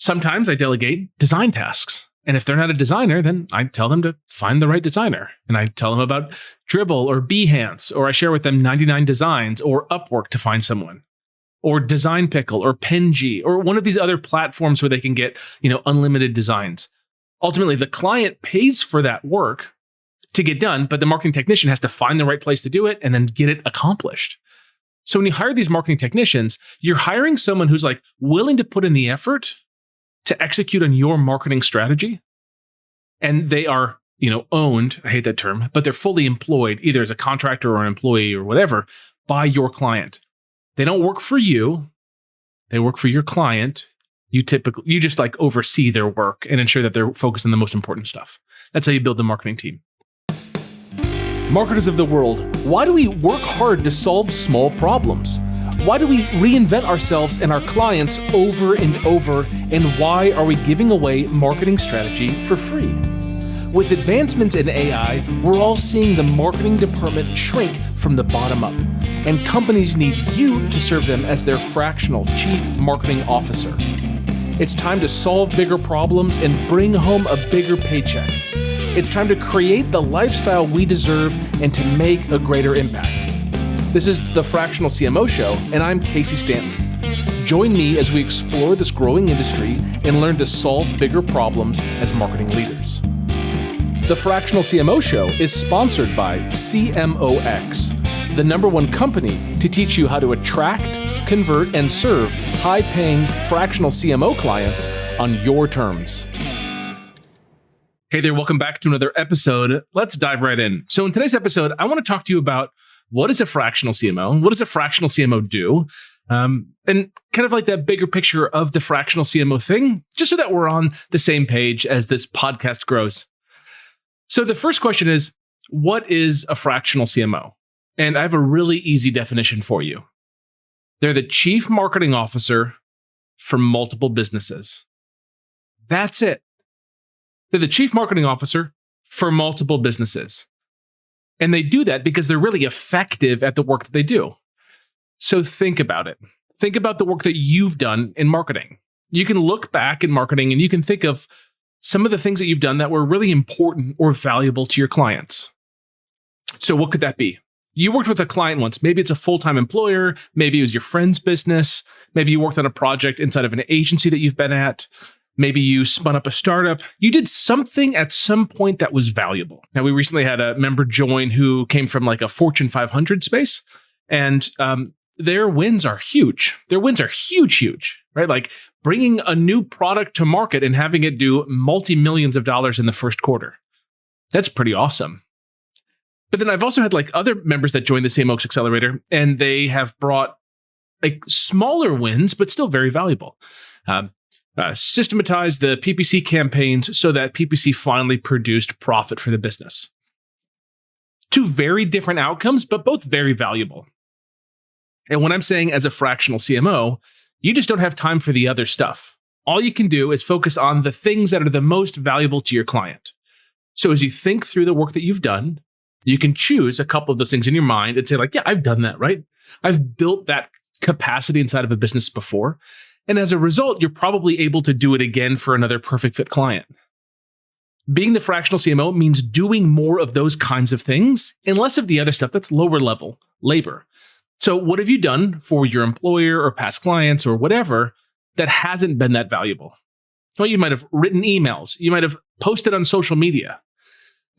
Sometimes I delegate design tasks. And if they're not a designer, then I tell them to find the right designer. And I tell them about Dribbble or Behance, or I share with them 99 Designs or Upwork to find someone, or Design Pickle or Penji, or one of these other platforms where they can get, unlimited designs. Ultimately, the client pays for that work to get done, but the marketing technician has to find the right place to do it and then get it accomplished. So when you hire these marketing technicians, you're hiring someone who's willing to put in the effort to execute on your marketing strategy. And they are, owned, I hate that term, but they're fully employed either as a contractor or an employee or whatever by your client. They don't work for you. They work for your client. You just oversee their work and ensure that they're focused on the most important stuff. That's how you build the marketing team. Marketers of the world, why do we work hard to solve small problems? Why do we reinvent ourselves and our clients over and over? And why are we giving away marketing strategy for free? With advancements in AI, we're all seeing the marketing department shrink from the bottom up. And companies need you to serve them as their fractional chief marketing officer. It's time to solve bigger problems and bring home a bigger paycheck. It's time to create the lifestyle we deserve and to make a greater impact. This is the Fractional CMO Show, and I'm Casey Stanton. Join me as we explore this growing industry and learn to solve bigger problems as marketing leaders. The Fractional CMO Show is sponsored by CMOs, the #1 company to teach you how to attract, convert, and serve high-paying fractional CMO clients on your terms. Hey there, welcome back to another episode. Let's dive right in. So in today's episode, I want to talk to you about what is a fractional CMO? What does a fractional CMO do? And kind of that bigger picture of the fractional CMO thing, just so that we're on the same page as this podcast grows. So the first question is, what is a fractional CMO? And I have a really easy definition for you. They're the chief marketing officer for multiple businesses. That's it. They're the chief marketing officer for multiple businesses. And they do that because they're really effective at the work that they do. So think about it. Think about the work that you've done in marketing. You can look back in marketing and you can think of some of the things that you've done that were really important or valuable to your clients. So what could that be? You worked with a client once. Maybe it's a full-time employer. Maybe it was your friend's business. Maybe you worked on a project inside of an agency that you've been at. Maybe you spun up a startup. You did something at some point that was valuable. Now, we recently had a member join who came from a Fortune 500 space, and their wins are huge. Their wins are huge, right? Bringing a new product to market and having it do multi-millions of dollars in the first quarter. That's pretty awesome. But then I've also had other members that joined the CMOs Accelerator, and they have brought smaller wins, but still very valuable. Systematize the PPC campaigns so that PPC finally produced profit for the business. Two very different outcomes, but both very valuable. And what I'm saying as a fractional CMO, you just don't have time for the other stuff. All you can do is focus on the things that are the most valuable to your client. So as you think through the work that you've done, you can choose a couple of those things in your mind and say yeah, I've done that, right? I've built that capacity inside of a business before. And as a result, you're probably able to do it again for another perfect fit client. Being the fractional CMO means doing more of those kinds of things and less of the other stuff that's lower level labor. So what have you done for your employer or past clients or whatever that hasn't been that valuable? Well, you might have written emails. You might have posted on social media.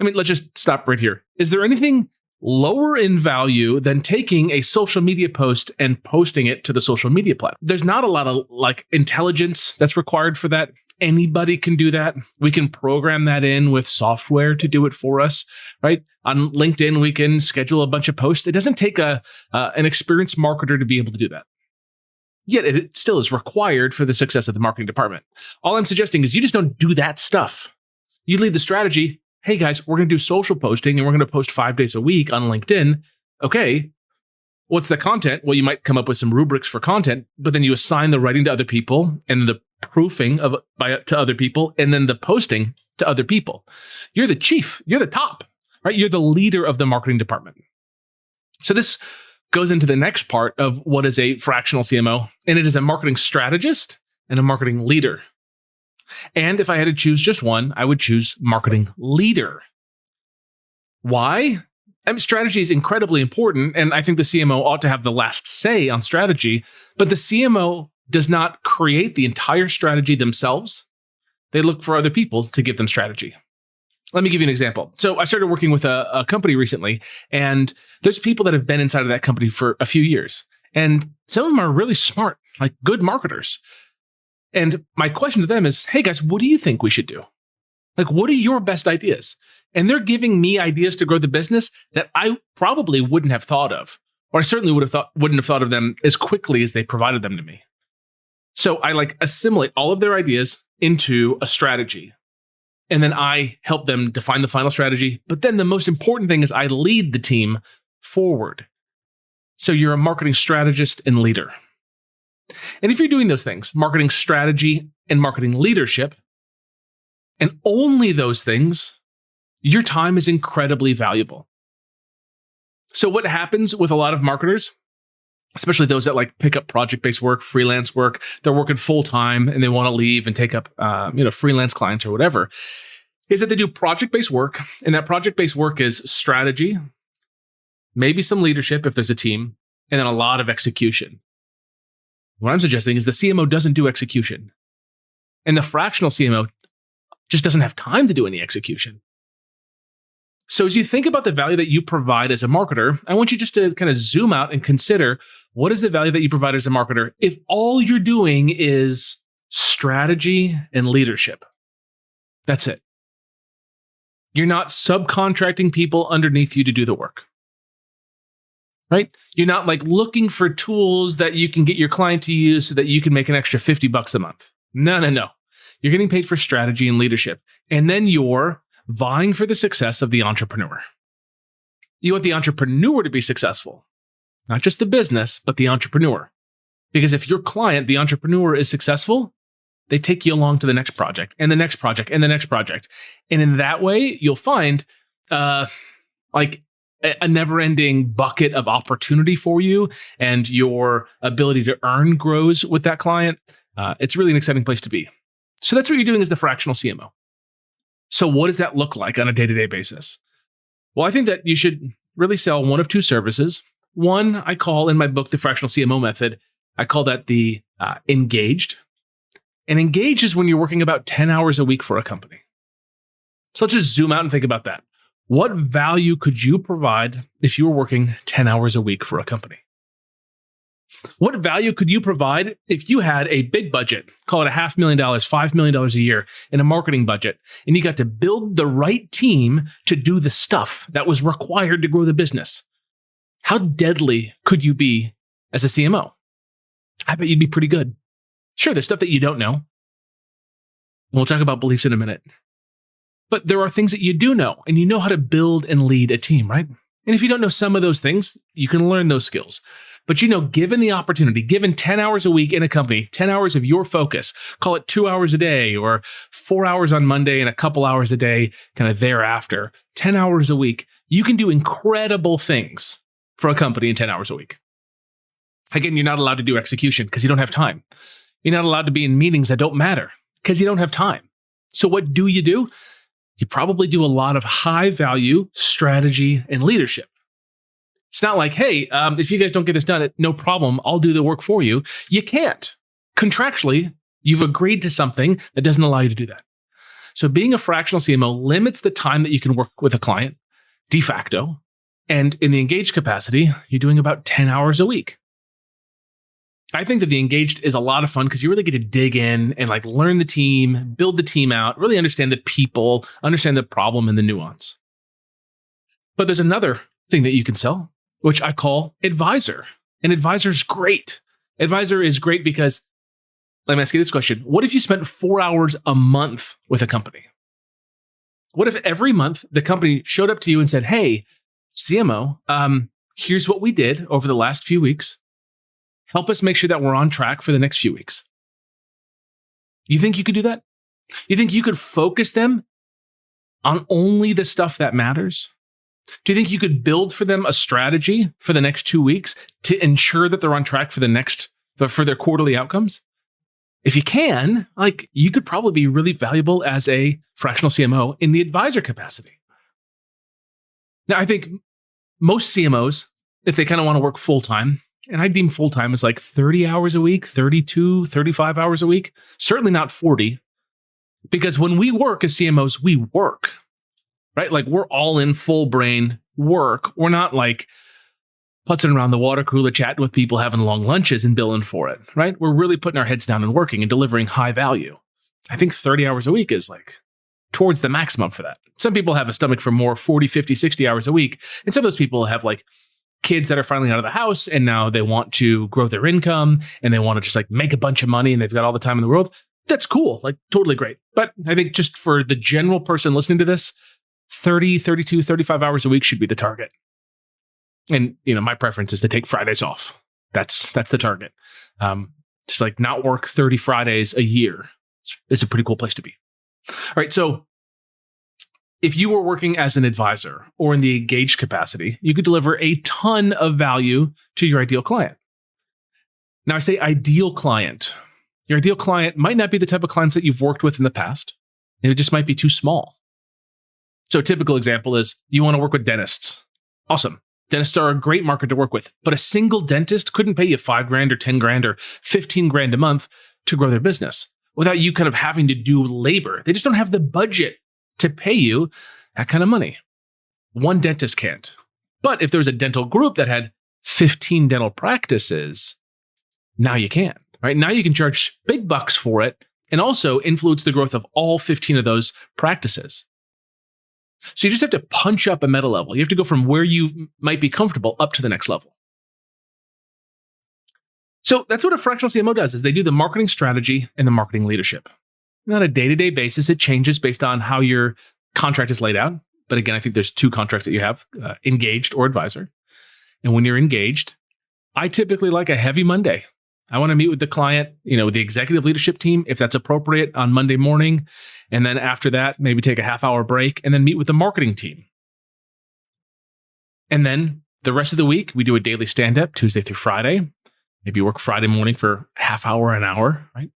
Let's just stop right here. Is there anything lower in value than taking a social media post and posting it to the social media platform? There's not a lot of intelligence that's required for that. Anybody can do that. We can program that in with software to do it for us, right? On LinkedIn, we can schedule a bunch of posts. It doesn't take an experienced marketer to be able to do that. Yet it still is required for the success of the marketing department. All I'm suggesting is you just don't do that stuff. You lead the strategy. Hey guys, we're going to do social posting and we're going to post 5 days a week on LinkedIn. Okay, what's the content? Well, you might come up with some rubrics for content, but then you assign the writing to other people and the proofing to other people and then the posting to other people. You're the chief. You're the top, right? You're the leader of the marketing department. So this goes into the next part of what is a fractional CMO, and it is a marketing strategist and a marketing leader. And if I had to choose just one, I would choose marketing leader. Why? Strategy is incredibly important, and I think the CMO ought to have the last say on strategy, but the CMO does not create the entire strategy themselves. They look for other people to give them strategy. Let me give you an example. So I started working with a company recently, and there's people that have been inside of that company for a few years, and some of them are really smart, like good marketers. And my question to them is, hey guys, what do you think we should do? Like, what are your best ideas? And they're giving me ideas to grow the business that I probably wouldn't have thought of, or I certainly wouldn't have thought of them as quickly as they provided them to me. So I assimilate all of their ideas into a strategy. And then I help them define the final strategy. But then the most important thing is I lead the team forward. So you're a marketing strategist and leader. And if you're doing those things, marketing strategy and marketing leadership, and only those things, your time is incredibly valuable. So what happens with a lot of marketers, especially those that pick up project-based work, freelance work, they're working full-time and they want to leave and take up freelance clients or whatever, is that they do project-based work, and that project-based work is strategy, maybe some leadership if there's a team, and then a lot of execution. What I'm suggesting is the CMO doesn't do execution. And the fractional CMO just doesn't have time to do any execution. So as you think about the value that you provide as a marketer, I want you just to kind of zoom out and consider, what is the value that you provide as a marketer if all you're doing is strategy and leadership? That's it. You're not subcontracting people underneath you to do the work, right? You're not looking for tools that you can get your client to use so that you can make an extra $50 a month. No. You're getting paid for strategy and leadership. And then you're vying for the success of the entrepreneur. You want the entrepreneur to be successful, not just the business, but the entrepreneur. Because if your client, the entrepreneur, is successful, they take you along to the next project and the next project and the next project. And in that way, you'll find a never-ending bucket of opportunity for you, and your ability to earn grows with that client. It's really an exciting place to be. So that's what you're doing as the fractional CMO. So what does that look like on a day-to-day basis? Well, I think that you should really sell one of two services. One, I call in my book, The Fractional CMO Method, I call that the engaged. And engaged is when you're working about 10 hours a week for a company. So let's just zoom out and think about that. What value could you provide if you were working 10 hours a week for a company? What value could you provide if you had a big budget, call it $500,000, $5 million a year in a marketing budget, and you got to build the right team to do the stuff that was required to grow the business? How deadly could you be as a CMO? I bet you'd be pretty good. Sure, there's stuff that you don't know. We'll talk about beliefs in a minute. But there are things that you do know, and you know how to build and lead a team, right? And if you don't know some of those things, you can learn those skills. But given the opportunity, given 10 hours a week in a company, 10 hours of your focus, call it 2 hours a day or 4 hours on Monday and a couple hours a day kind of thereafter, 10 hours a week, you can do incredible things for a company in 10 hours a week. Again, you're not allowed to do execution because you don't have time. You're not allowed to be in meetings that don't matter because you don't have time. So what do? You probably do a lot of high value strategy and leadership. It's not like, hey, if you guys don't get this done, no problem, I'll do the work for you. You can't. Contractually, you've agreed to something that doesn't allow you to do that. So being a fractional CMO limits the time that you can work with a client, de facto. And in the engaged capacity, you're doing about 10 hours a week. I think that the engaged is a lot of fun because you really get to dig in and learn the team, build the team out, really understand the people, understand the problem and the nuance. But there's another thing that you can sell, which I call advisor. And advisor is great. Advisor is great because, let me ask you this question. What if you spent 4 hours a month with a company? What if every month the company showed up to you and said, hey, CMO, here's what we did over the last few weeks. Help us make sure that we're on track for the next few weeks. You think you could do that? You think you could focus them on only the stuff that matters? Do you think you could build for them a strategy for the next 2 weeks to ensure that they're on track for their quarterly outcomes? If you can, like, you could probably be really valuable as a fractional CMO in the advisor capacity. Now, I think most CMOs, if they kind of want to work full-time, and I deem full-time as like 30 hours a week, 32, 35 hours a week, certainly not 40, because when we work as CMOs, we work, right? Like, we're all in full brain work. We're not like putzing around the water cooler, chatting with people, having long lunches and billing for it, right? We're really putting our heads down and working and delivering high value. I think 30 hours a week is like towards the maximum for that. Some people have a stomach for more 40, 50, 60 hours a week. And some of those people have like kids that are finally out of the house and now they want to grow their income and they want to just like make a bunch of money and they've got all the time in the world. That's cool, like totally great. But I think just for the general person listening to this, 30, 32, 35 hours a week should be the target. And, my preference is to take Fridays off. That's the target. Just like not work 30 Fridays a year. It's a pretty cool place to be. All right. So if you were working as an advisor or in the engaged capacity, you could deliver a ton of value to your ideal client. Now, I say ideal client. Your ideal client might not be the type of clients that you've worked with in the past. It just might be too small. So a typical example is you want to work with dentists. Awesome. Dentists are a great market to work with, but a single dentist couldn't pay you $5,000 or $10,000 or $15,000 a month to grow their business without you kind of having to do labor. They just don't have the budget to pay you that kind of money. One dentist can't. But if there was a dental group that had 15 dental practices, now you can, right? Now you can charge big bucks for it and also influence the growth of all 15 of those practices. So you just have to punch up a meta level. You have to go from where you might be comfortable up to the next level. So that's what a fractional CMO does, is they do the marketing strategy and the marketing leadership. And on a day-to-day basis, it changes based on how your contract is laid out. But again, I think there's two contracts that you have, engaged or advisor. And when you're engaged, I typically like a heavy Monday. I want to meet with the client, with the executive leadership team, if that's appropriate, on Monday morning. And then after that, maybe take a half-hour break and then meet with the marketing team. And then the rest of the week, we do a daily stand-up Tuesday through Friday. Maybe you work Friday morning for a half hour, an hour, right?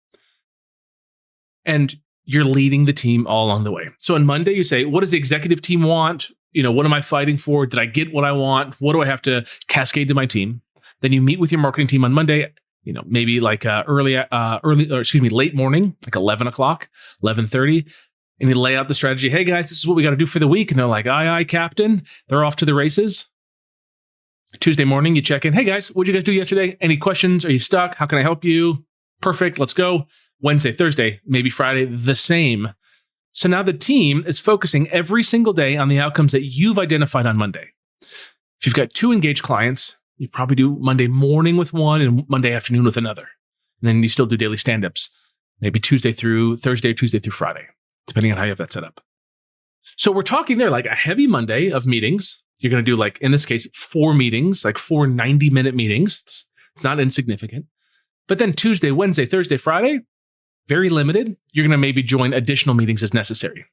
And you're leading the team all along the way. So on Monday, you say, what does the executive team want? What am I fighting for? Did I get what I want? What do I have to cascade to my team? Then you meet with your marketing team on Monday, maybe like late morning, like 11 o'clock, 11:30, and you lay out the strategy. Hey guys, this is what we got to do for the week. And they're like, aye, Captain. They're off to the races. Tuesday morning, you check in. Hey guys, what'd you guys do yesterday? Any questions? Are you stuck? How can I help you? Perfect. Let's go. Wednesday, Thursday, maybe Friday, the same. So now the team is focusing every single day on the outcomes that you've identified on Monday. If you've got 2 engaged clients, you probably do Monday morning with one and Monday afternoon with another. And then you still do daily stand-ups, maybe Tuesday through Thursday or Tuesday through Friday, depending on how you have that set up. So we're talking there like a heavy Monday of meetings. You're going to do, like, in this case, 4 meetings, like 4 90-minute meetings. It's not insignificant. But then Tuesday, Wednesday, Thursday, Friday, very limited. You're going to maybe join additional meetings as necessary.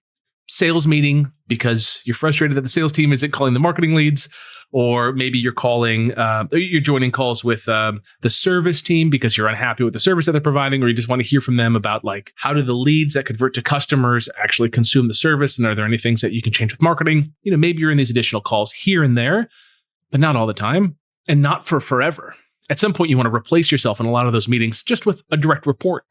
Sales meeting because you're frustrated that the sales team isn't calling the marketing leads, or maybe you're joining calls with the service team because you're unhappy with the service that they're providing, or you just want to hear from them about, like, how do the leads that convert to customers actually consume the service, and are there any things that you can change with marketing? Maybe you're in these additional calls here and there, but not all the time and not for forever. At some point, you want to replace yourself in a lot of those meetings just with a direct report,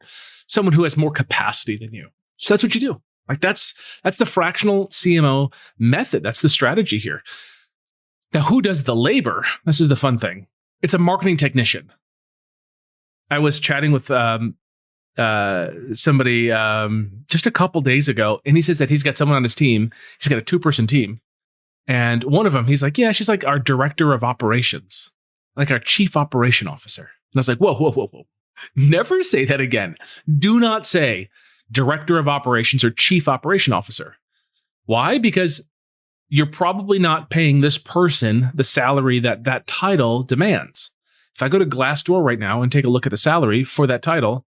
someone who has more capacity than you. So that's what you do. Like, that's the fractional CMO method. That's the strategy here. Now, who does the labor? This is the fun thing. It's a marketing technician. I was chatting with somebody just a couple days ago, and he says that he's got someone on his team. He's got a 2-person team. And one of them, he's like, yeah, she's like our director of operations, like our chief operation officer. And I was like, whoa. Never say that again. Do not say director of operations or chief operation officer. Why? Because you're probably not paying this person the salary that that title demands. If I go to Glassdoor right now and take a look at the salary for that title,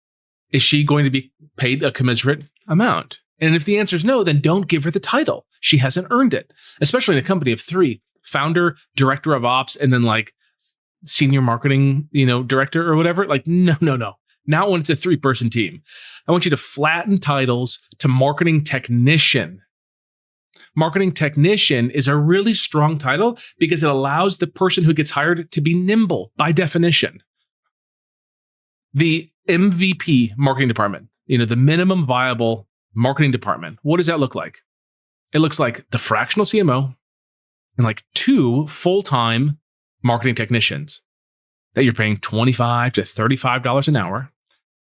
is she going to be paid a commensurate amount? And if the answer is no, then don't give her the title. She hasn't earned it, especially in a company of 3, founder, director of ops, and then like senior marketing, director or whatever. Like, no. Now when it's a 3-person team, I want you to flatten titles to marketing technician. Marketing technician is a really strong title because it allows the person who gets hired to be nimble by definition. The MVP marketing department, the minimum viable marketing department, what does that look like? It looks like the fractional CMO and like 2 full-time marketing technicians that you're paying $25 to $35 an hour.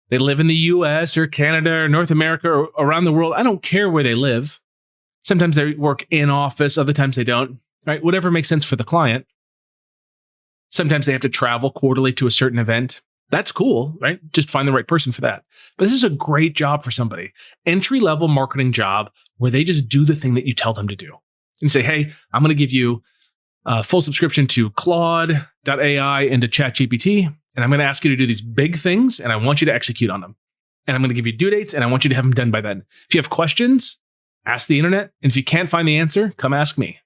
They live in the US or Canada or North America or around the world. I don't care where they live. Sometimes they work in office, other times they don't, right? Whatever makes sense for the client. Sometimes they have to travel quarterly to a certain event. That's cool, right? Just find the right person for that. But this is a great job for somebody. Entry-level marketing job where they just do the thing that you tell them to do. And say, hey, I'm going to give you a full subscription to Claude.ai and to ChatGPT, and I'm going to ask you to do these big things, and I want you to execute on them. And I'm going to give you due dates, and I want you to have them done by then. If you have questions, ask the internet. And if you can't find the answer, come ask me.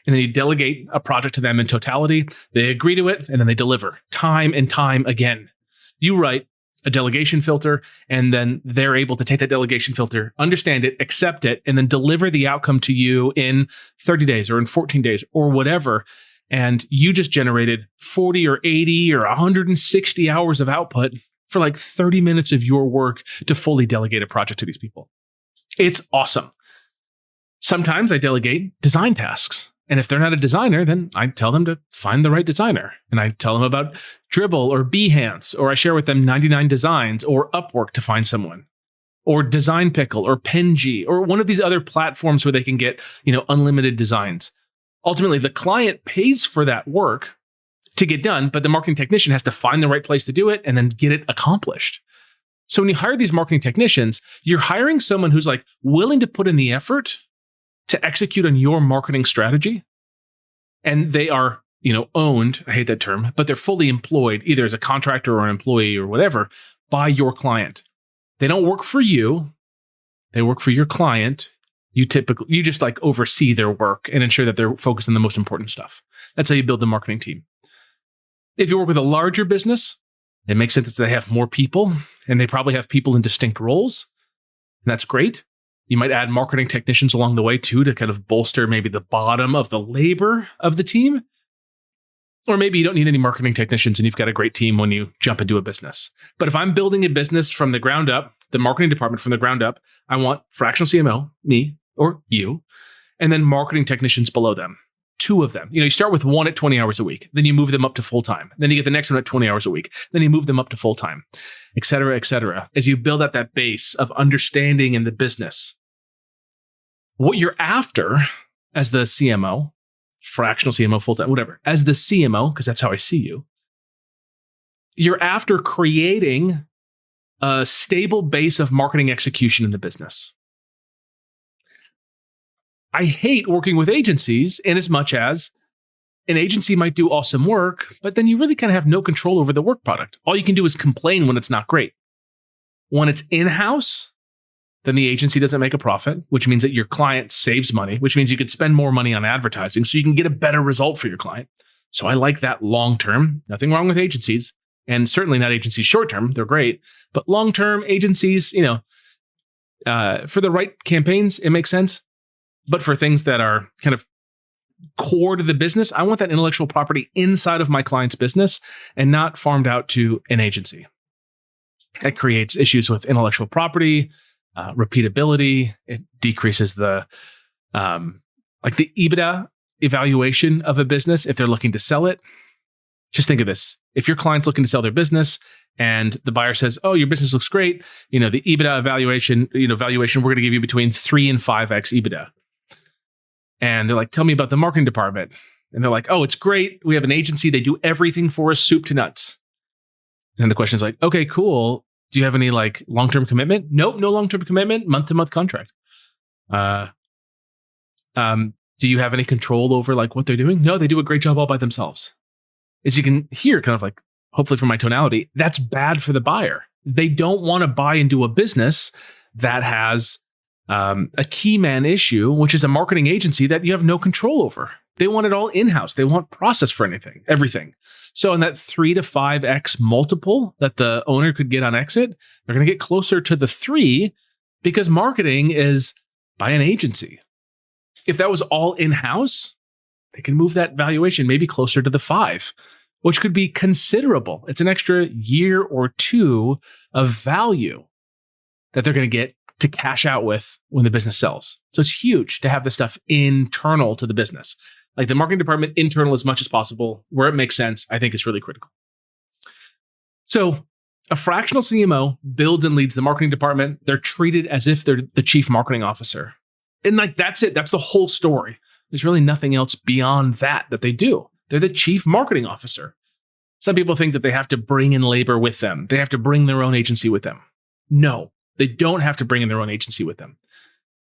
And then you delegate a project to them in totality. They agree to it, and then they deliver time and time again. You write a delegation filter, and then they're able to take that delegation filter, understand it, accept it, and then deliver the outcome to you in 30 days or in 14 days or whatever. And you just generated 40 or 80 or 160 hours of output for like 30 minutes of your work to fully delegate a project to these people. It's awesome. Sometimes I delegate design tasks. And if they're not a designer, then I tell them to find the right designer. And I tell them about Dribbble or Behance, or I share with them 99 Designs or Upwork to find someone, or Design Pickle or Penji, or one of these other platforms where they can get, unlimited designs. Ultimately, the client pays for that work to get done, but the marketing technician has to find the right place to do it and then get it accomplished. So when you hire these marketing technicians, you're hiring someone who's like willing to put in the effort to execute on your marketing strategy. And they are, owned, I hate that term, but they're fully employed either as a contractor or an employee or whatever by your client. They don't work for you. They work for your client. You just like oversee their work and ensure that they're focused on the most important stuff. That's how you build the marketing team. If you work with a larger business, it makes sense that they have more people and they probably have people in distinct roles. And that's great. You might add marketing technicians along the way too to kind of bolster maybe the bottom of the labor of the team. Or maybe you don't need any marketing technicians and you've got a great team when you jump into a business. But if I'm building a business from the ground up, the marketing department from the ground up, I want fractional CMO, me or you, and then marketing technicians below them. 2 of them. You start with 1 at 20 hours a week. Then you move them up to full-time. Then you get the next one at 20 hours a week. Then you move them up to full-time, et cetera, as you build out that base of understanding in the business. What you're after as the CMO, fractional CMO, full-time, whatever, as the CMO, because that's how I see you, you're after creating a stable base of marketing execution in the business. I hate working with agencies in as much as an agency might do awesome work, but then you really kind of have no control over the work product. All you can do is complain when it's not great. When it's in-house, then the agency doesn't make a profit, which means that your client saves money, which means you could spend more money on advertising so you can get a better result for your client. So I like that long-term. Nothing wrong with agencies, and certainly not agencies short-term. They're great. But long-term agencies, for the right campaigns, it makes sense. But for things that are kind of core to the business, I want that intellectual property inside of my client's business and not farmed out to an agency. That creates issues with intellectual property, repeatability. It decreases the EBITDA evaluation of a business if they're looking to sell it. Just think of this. If your client's looking to sell their business and the buyer says, oh, your business looks great, the EBITDA evaluation, valuation, we're going to give you between 3 and 5x EBITDA. And they're like, tell me about the marketing department. And they're like, oh, it's great. We have an agency. They do everything for us, soup to nuts. And the question is like, okay, cool. Do you have any long-term commitment? Nope, no long-term commitment, month-to-month contract. Do you have any control over what they're doing? No, they do a great job all by themselves. As you can hear, kind of hopefully from my tonality, that's bad for the buyer. They don't want to buy into a business that has a key man issue, which is a marketing agency that you have no control over. They want it all in-house. They want process for everything. So in that 3 to 5x multiple that the owner could get on exit, they're going to get closer to the 3 because marketing is by an agency. If that was all in-house, they can move that valuation maybe closer to the 5, which could be considerable. It's an extra year or 2 of value that they're going to get to cash out with when the business sells. So it's huge to have this stuff internal to the business. Like the marketing department internal as much as possible, where it makes sense, I think is really critical. So a fractional CMO builds and leads the marketing department. They're treated as if they're the chief marketing officer. And like, that's it. That's the whole story. There's really nothing else beyond that they do. They're the chief marketing officer. Some people think that they have to bring in labor with them. They have to bring their own agency with them. No, they don't have to bring in their own agency with them.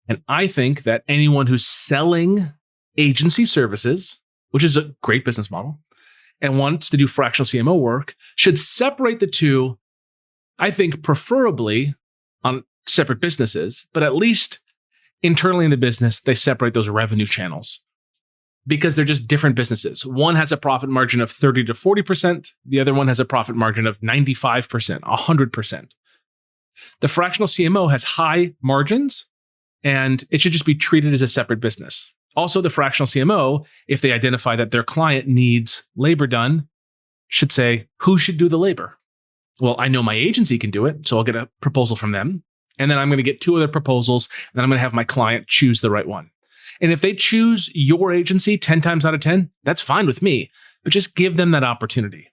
And I think that anyone who's selling agency services, which is a great business model, and wants to do fractional CMO work should separate the two, I think preferably on separate businesses, but at least internally in the business, they separate those revenue channels because they're just different businesses. One has a profit margin of 30 to 40%. The other one has a profit margin of 95%, 100%. The fractional CMO has high margins and it should just be treated as a separate business. Also, the fractional CMO, if they identify that their client needs labor done, should say, who should do the labor? Well, I know my agency can do it, so I'll get a proposal from them. And then I'm going to get 2 other proposals, and then I'm going to have my client choose the right one. And if they choose your agency 10 times out of 10, that's fine with me, but just give them that opportunity.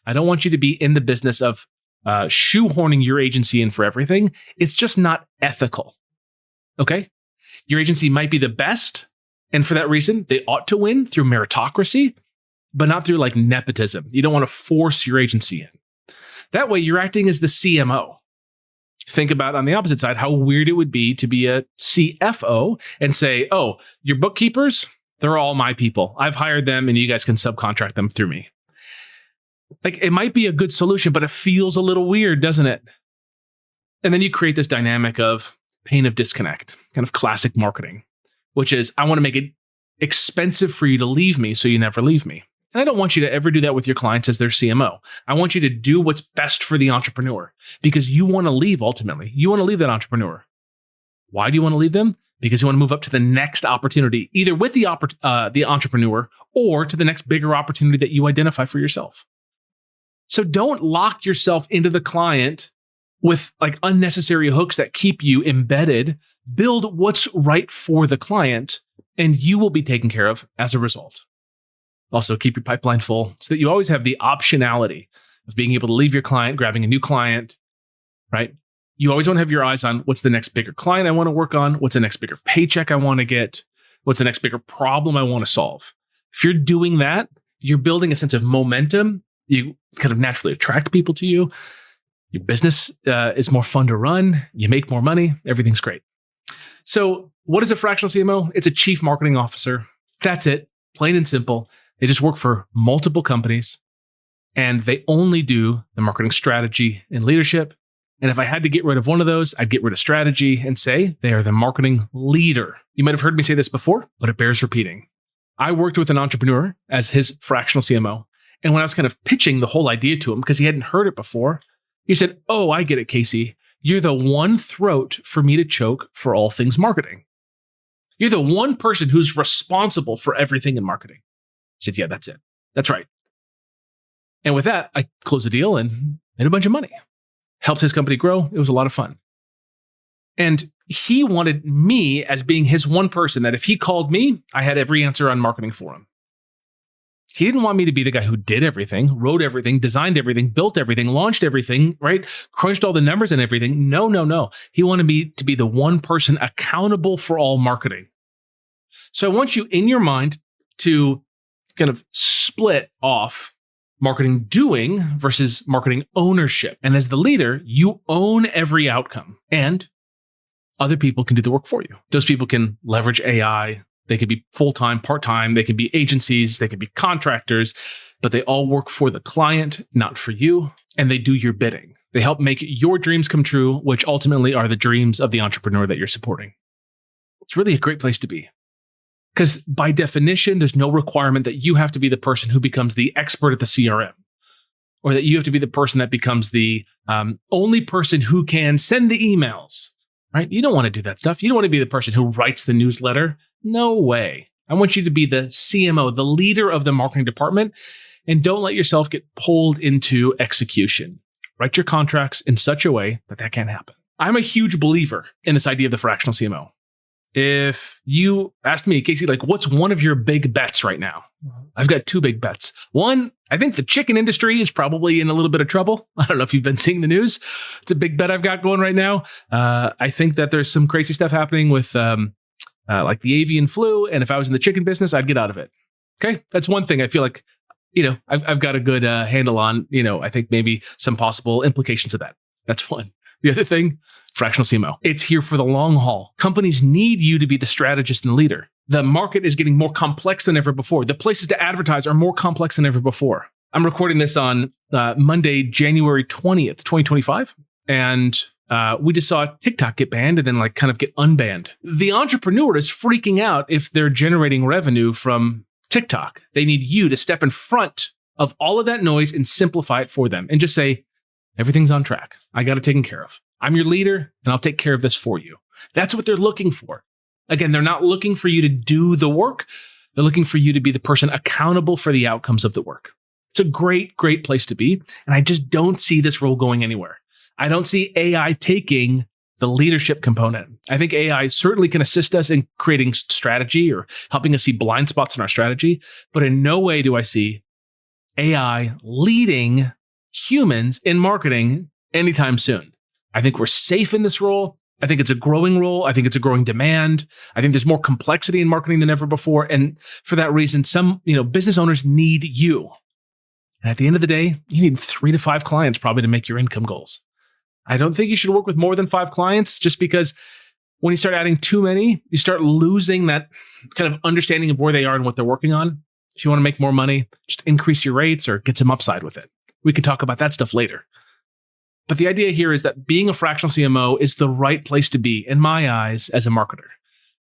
I don't want you to be in the business of shoehorning your agency in for everything. It's just not ethical. Okay? Your agency might be the best, and for that reason, they ought to win through meritocracy, but not through like nepotism. You don't want to force your agency in. That way, you're acting as the CMO. Think about on the opposite side, how weird it would be to be a CFO and say, oh, your bookkeepers, they're all my people. I've hired them and you guys can subcontract them through me. Like it might be a good solution, but it feels a little weird, doesn't it? And then you create this dynamic of pain of disconnect, kind of classic marketing, which is I want to make it expensive for you to leave me so you never leave me. And I don't want you to ever do that with your clients as their CMO. I want you to do what's best for the entrepreneur because you want to leave ultimately. You want to leave that entrepreneur. Why do you want to leave them? Because you want to move up to the next opportunity, either with the entrepreneur or to the next bigger opportunity that you identify for yourself. So don't lock yourself into the client with like unnecessary hooks that keep you embedded. Build what's right for the client and you will be taken care of as a result. Also, keep your pipeline full so that you always have the optionality of being able to leave your client, grabbing a new client, right? You always want to have your eyes on what's the next bigger client I want to work on, what's the next bigger paycheck I want to get, what's the next bigger problem I want to solve. If you're doing that, you're building a sense of momentum. You kind of naturally attract people to you. Your business is more fun to run. You make more money. Everything's great. So what is a fractional CMO? It's a chief marketing officer. That's it. Plain and simple. They just work for multiple companies and they only do the marketing strategy and leadership. And if I had to get rid of one of those, I'd get rid of strategy and say they are the marketing leader. You might have heard me say this before, but it bears repeating. I worked with an entrepreneur as his fractional CMO. And when I was kind of pitching the whole idea to him because he hadn't heard it before, he said, oh, I get it, Casey. You're the one throat for me to choke for all things marketing. You're the one person who's responsible for everything in marketing. I said, yeah, that's it. That's right. And with that, I closed the deal and made a bunch of money. Helped his company grow. It was a lot of fun. And he wanted me as being his one person that if he called me, I had every answer on marketing for him. He didn't want me to be the guy who did everything, wrote everything, designed everything, built everything, launched everything, right? Crunched all the numbers and everything. No. He wanted me to be the one person accountable for all marketing. So I want you in your mind to kind of split off marketing doing versus marketing ownership. And as the leader, you own every outcome and other people can do the work for you. Those people can leverage AI. They could be full-time, part-time. They can be agencies. They can be contractors, but they all work for the client, not for you. And they do your bidding. They help make your dreams come true, which ultimately are the dreams of the entrepreneur that you're supporting. It's really a great place to be. Because by definition, there's no requirement that you have to be the person who becomes the expert at the CRM, or that you have to be the person that becomes the only person who can send the emails, right? You don't want to do that stuff. You don't want to be the person who writes the newsletter. No way. I want you to be the CMO, the leader of the marketing department, and don't let yourself get pulled into execution. Write your contracts in such a way that that can't happen. I'm a huge believer in this idea of the fractional CMO. If you asked me, Casey, like, what's one of your big bets right now? I've got two big bets. One, I think the chicken industry is probably in a little bit of trouble. I don't know if you've been seeing the news. It's a big bet I've got going right now. I think that there's some crazy stuff happening with like the avian flu. And if I was in the chicken business, I'd get out of it. Okay. That's one thing I feel like, I've got a good handle on, I think maybe some possible implications of that. That's one. The other thing, fractional CMO. It's here for the long haul. Companies need you to be the strategist and leader. The market is getting more complex than ever before. The places to advertise are more complex than ever before. I'm recording this on Monday, January 20th, 2025. And we just saw TikTok get banned and then kind of get unbanned. The entrepreneur is freaking out if they're generating revenue from TikTok. They need you to step in front of all of that noise and simplify it for them and just say, everything's on track. I got it taken care of. I'm your leader and I'll take care of this for you. That's what they're looking for. Again, they're not looking for you to do the work. They're looking for you to be the person accountable for the outcomes of the work. It's a great, great place to be. And I just don't see this role going anywhere. I don't see AI taking the leadership component. I think AI certainly can assist us in creating strategy or helping us see blind spots in our strategy. But in no way do I see AI leading humans in marketing anytime soon. I think we're safe in this role. I think it's a growing role. I think it's a growing demand. I think there's more complexity in marketing than ever before. And for that reason, some, business owners need you. And at the end of the day, you need 3 to 5 clients probably to make your income goals. I don't think you should work with more than 5 clients just because when you start adding too many, you start losing that kind of understanding of where they are and what they're working on. If you want to make more money, just increase your rates or get some upside with it. We can talk about that stuff later. But the idea here is that being a fractional CMO is the right place to be in my eyes as a marketer.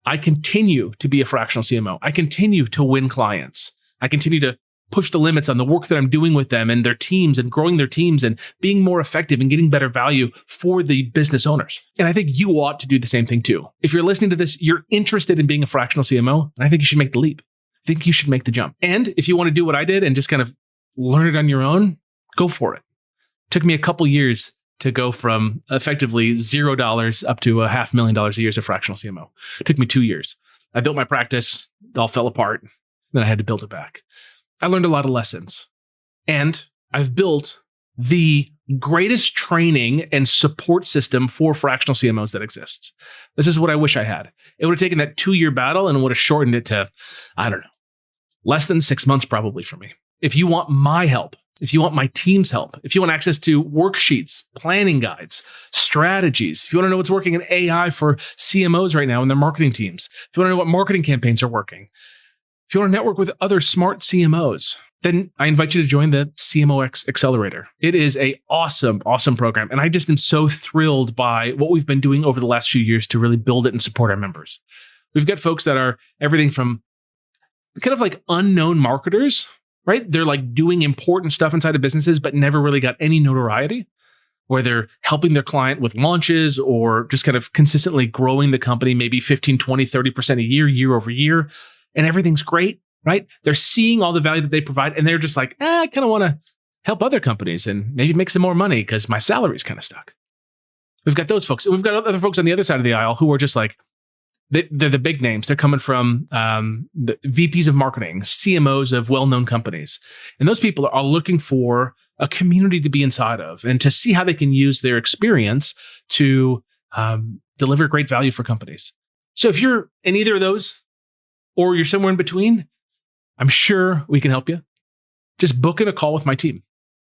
I continue to be a fractional CMO. I continue to win clients. I continue to push the limits on the work that I'm doing with them and their teams and growing their teams and being more effective and getting better value for the business owners. And I think you ought to do the same thing too. If you're listening to this, you're interested in being a fractional CMO, and I think you should make the leap. I think you should make the jump. And if you want to do what I did and just kind of learn it on your own, go for it. Took me a couple years to go from effectively $0 up to $500,000 a year as a fractional CMO. It took me 2 years. I built my practice, it all fell apart. Then I had to build it back. I learned a lot of lessons. And I've built the greatest training and support system for fractional CMOs that exists. This is what I wish I had. It would have taken that 2-year battle and would have shortened it to, less than 6 months probably for me. If you want my help, if you want my team's help, if you want access to worksheets, planning guides, strategies, if you want to know what's working in AI for CMOs right now in their marketing teams, if you want to know what marketing campaigns are working, if you want to network with other smart CMOs, then I invite you to join the CMOX Accelerator. It is an awesome, awesome program. And I just am so thrilled by what we've been doing over the last few years to really build it and support our members. We've got folks that are everything from kind of like unknown marketers, right? They're like doing important stuff inside of businesses, but never really got any notoriety, where they're helping their client with launches or just kind of consistently growing the company, maybe 15, 20, 30% a year over year. And everything's great, right? They're seeing all the value that they provide. And they're just like, I kind of want to help other companies and maybe make some more money because my salary's kind of stuck. We've got those folks. We've got other folks on the other side of the aisle who are just like, they're the big names. They're coming from the VPs of marketing, CMOs of well-known companies. And those people are looking for a community to be inside of and to see how they can use their experience to deliver great value for companies. So if you're in either of those or you're somewhere in between, I'm sure we can help you. Just book in a call with my team.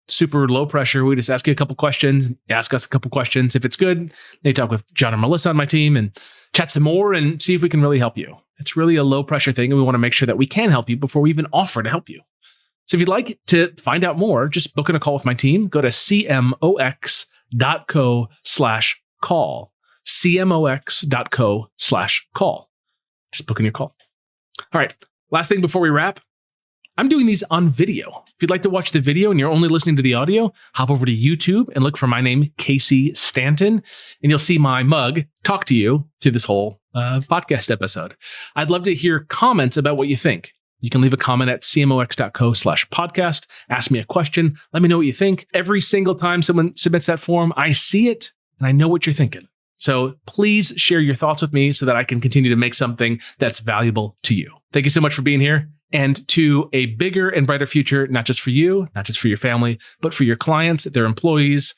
Super low pressure. We just ask you a couple questions, ask us a couple questions. If it's good, they talk with John or Melissa on my team and chat some more and see if we can really help you. It's really a low pressure thing. And we want to make sure that we can help you before we even offer to help you. So if you'd like to find out more, just book in a call with my team. Go to cmox.co/call, cmox.co/call. Just book in your call. All right, last thing before we wrap. I'm doing these on video. If you'd like to watch the video and you're only listening to the audio, hop over to YouTube and look for my name, Casey Stanton, and you'll see my mug talk to you through this whole podcast episode. I'd love to hear comments about what you think. You can leave a comment at cmox.co/podcast. Ask me a question. Let me know what you think. Every single time someone submits that form, I see it and I know what you're thinking. So please share your thoughts with me so that I can continue to make something that's valuable to you. Thank you so much for being here. And to a bigger and brighter future, not just for you, not just for your family, but for your clients, their employees,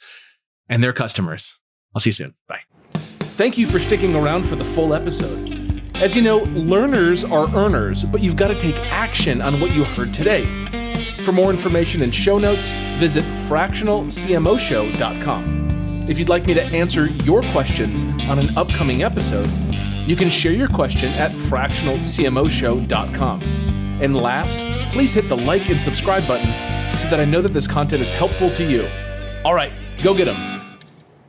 and their customers. I'll see you soon. Bye. Thank you for sticking around for the full episode. As you know, learners are earners, but you've got to take action on what you heard today. For more information and show notes, visit fractionalcmoshow.com. If you'd like me to answer your questions on an upcoming episode, you can share your question at fractionalcmoshow.com. And last, please hit the like and subscribe button so that I know that this content is helpful to you. All right, go get them.